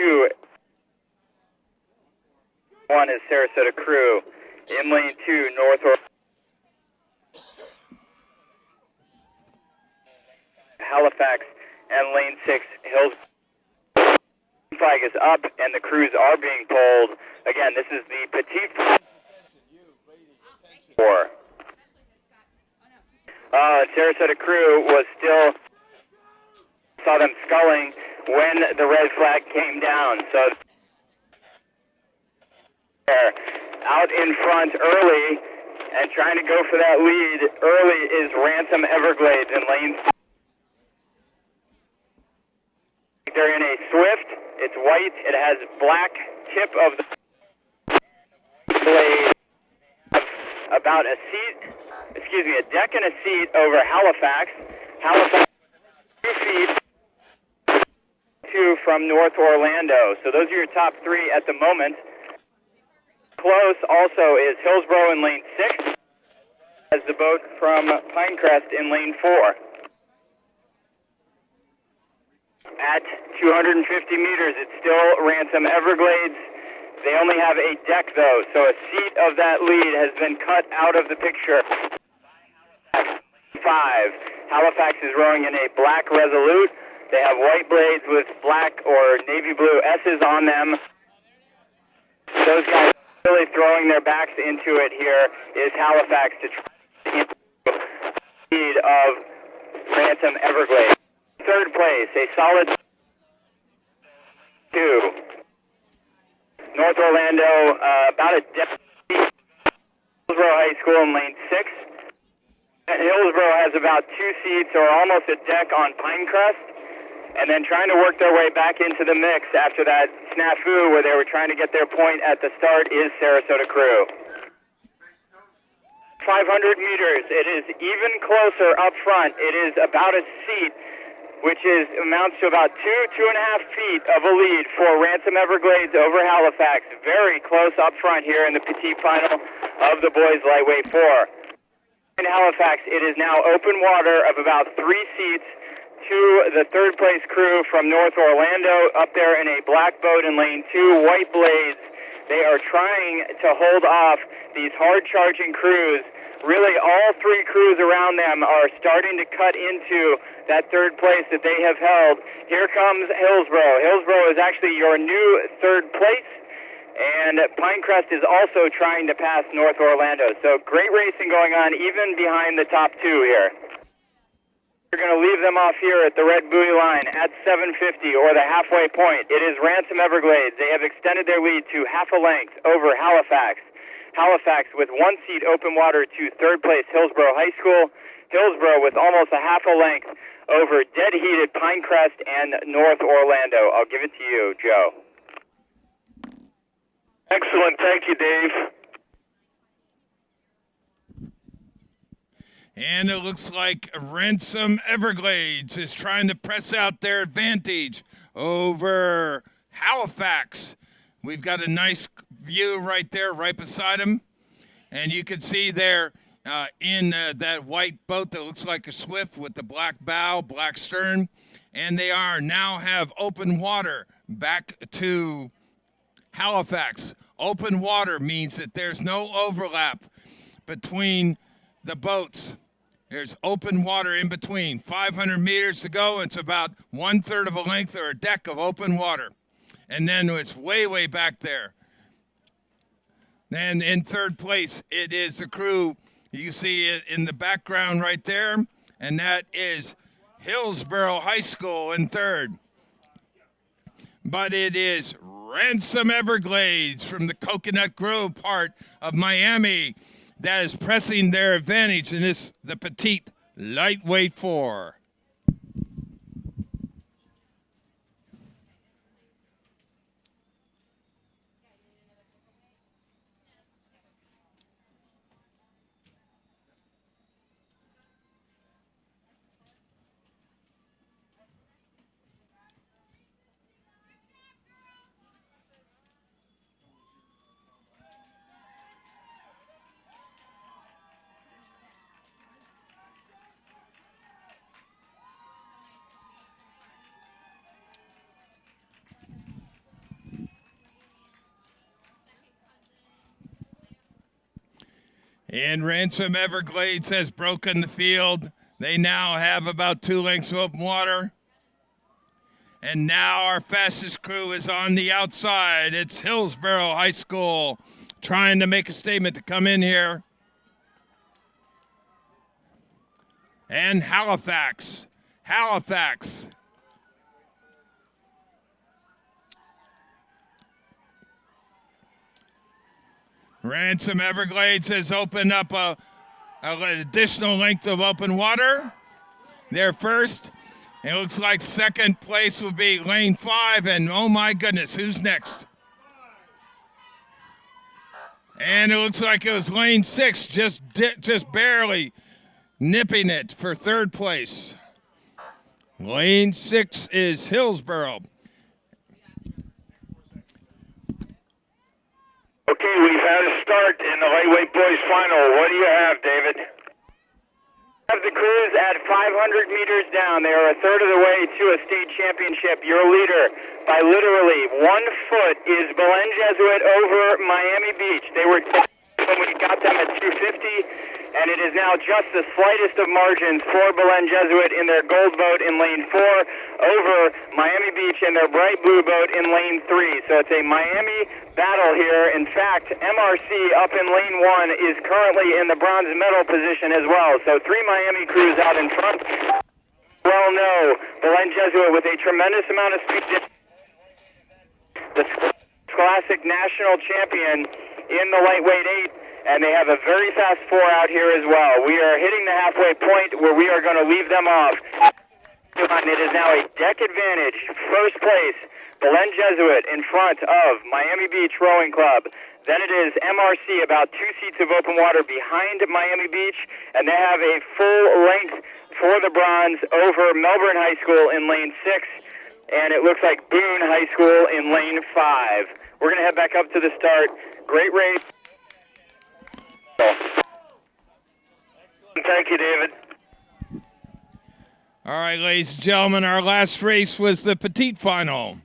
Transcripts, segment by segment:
2. 1 is Sarasota Crew. In lane 2, North Halifax, and lane 6, Hills. Flag is up, and the crews are being pulled. Again, this is the Petite 4. Sarasota Crew was still, saw them sculling when the red flag came down. So they're out in front early and trying to go for that lead early is Ransom Everglades in lane 4. They're in a Swift. It's white. It has black tip of the blade. About a deck and a seat over Halifax. Halifax 2 feet, 2 from North Orlando. So those are your top 3 at the moment. Close also is Hillsborough in lane 6, as the boat from Pinecrest in lane 4. At 250 meters, it's still Ransom Everglades. They only have a deck, though, so a seat of that lead has been cut out of the picture. 5. Halifax is rowing in a black Resolute. They have white blades with black or navy blue S's on them. Those guys really throwing their backs into it here is Halifax to try to the lead of Ransom Everglades. Third place, a solid 2. North Orlando, about a deck. Hillsborough High School in lane 6. Hillsborough has about 2 seats or almost a deck on Pinecrest. And then trying to work their way back into the mix after that snafu where they were trying to get their point at the start is Sarasota Crew. 500 meters, it is even closer up front. It is about a seat, which amounts to about 2.5 feet of a lead for Ransom Everglades over Halifax. Very close up front here in the Petite final of the boys lightweight 4. In Halifax, it is now open water of about 3 seats to the third place crew from North Orlando up there in a black boat in lane 2, white blades. They are trying to hold off these hard charging crews. Really, all 3 crews around them are starting to cut into that third place that they have held. Here comes Hillsborough. Hillsborough is actually your new third place, and Pinecrest is also trying to pass North Orlando. So great racing going on even behind the top 2 here. We're going to leave them off here at the red buoy line at 750 or the halfway point. It is Ransom Everglades. They have extended their lead to half a length over Halifax. Halifax with 1 seat open water to third place Hillsborough High School. Hillsborough with almost a half a length over dead heated Pinecrest and North Orlando. I'll give it to you, Joe. Excellent. Thank you, Dave. And it looks like Ransom Everglades is trying to press out their advantage over Halifax. We've got a nice view right there, right beside them. And you can see there in that white boat that looks like a Swift with the black bow, black stern. And they now have open water back to Halifax. Open water means that there's no overlap between the boats. There's open water in between. 500 meters to go. It's about 1/3 of a length or a deck of open water. And then it's way, way back there. And in third place, it is the crew. You see it in the background right there. And that is Hillsborough High School in third. But it is Ransom Everglades from the Coconut Grove part of Miami that is pressing their advantage in the Petite lightweight 4. And Ransom Everglades has broken the field. They now have about 2 lengths of open water. And now our fastest crew is on the outside. It's Hillsborough High School trying to make a statement to come in here. And Halifax. Ransom Everglades has opened up an additional length of open water. They're first. It looks like second place will be lane 5, and oh my goodness, who's next? And it looks like it was lane 6, just barely nipping it for third place. Lane 6 is Hillsborough. Okay, we've had a start in the lightweight boys final. What do you have, David? Have the crews at 500 meters down. They are a third of the way to a state championship. Your leader, by literally 1 foot, is Belen Jesuit over Miami Beach. They were when we got them at 250, and it is now just the slightest of margins for Belen Jesuit in their gold boat in lane 4 over Miami Beach in their bright blue boat in lane 3. So it's a Miami battle here. In fact, MRC up in lane 1 is currently in the bronze medal position as well. So 3 Miami crews out in front. Well, no, Belen Jesuit with a tremendous amount of speed. The classic national champion in the lightweight 8, and they have a very fast 4 out here as well. We are hitting the halfway point where we are going to leave them off. It is now a deck advantage. First place, Belen Jesuit in front of Miami Beach Rowing Club. Then it is MRC about 2 seats of open water behind Miami Beach, and they have a full length for the bronze over Melbourne High School in lane 6, and it looks like Boone High School in lane 5. We're going to head back up to the start. Great race. Thank you, David. All right, ladies and gentlemen, our last race was the Petite final,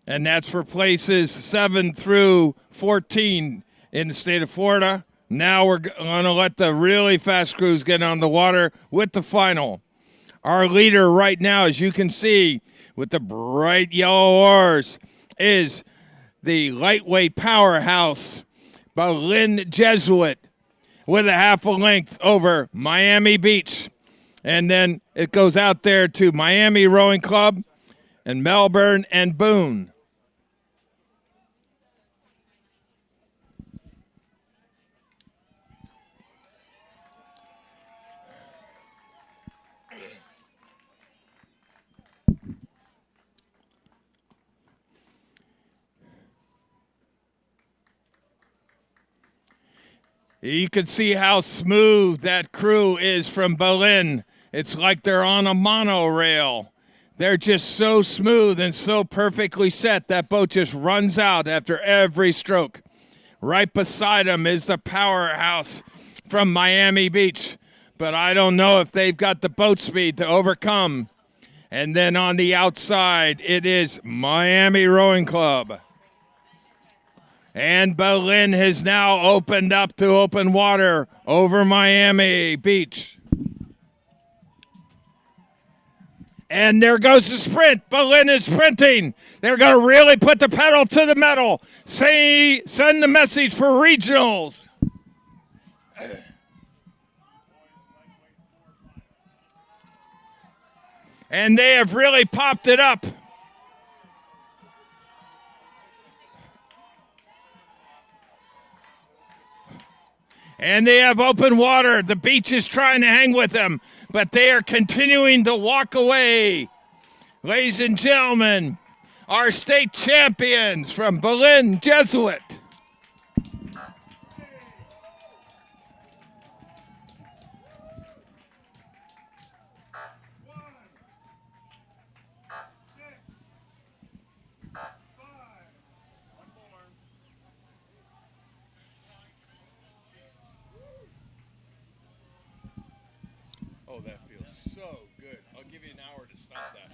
and that's for places 7 through 14 in the state of Florida. Now we're going to let the really fast crews get on the water with the final. Our leader right now, as you can see, with the bright yellow oars, is the lightweight powerhouse, Belen Jesuit, with a half a length over Miami Beach. And then it goes out there to Miami Rowing Club and Melbourne and Boone. You can see how smooth that crew is from Belen. It's like they're on a monorail. They're just so smooth and so perfectly set. That boat just runs out after every stroke. Right beside them is the powerhouse from Miami Beach. But I don't know if they've got the boat speed to overcome. And then on the outside, it is Miami Rowing Club. And Belen has now opened up to open water over Miami Beach. And there goes the sprint. Belen is sprinting. They're going to really put the pedal to the metal. Send the message for regionals. And they have really popped it up. And they have open water. The beach is trying to hang with them, but they are continuing to walk away. Ladies and gentlemen, our state champions from Belen Jesuit. Oh, that feels so good. I'll give you an hour to stop that.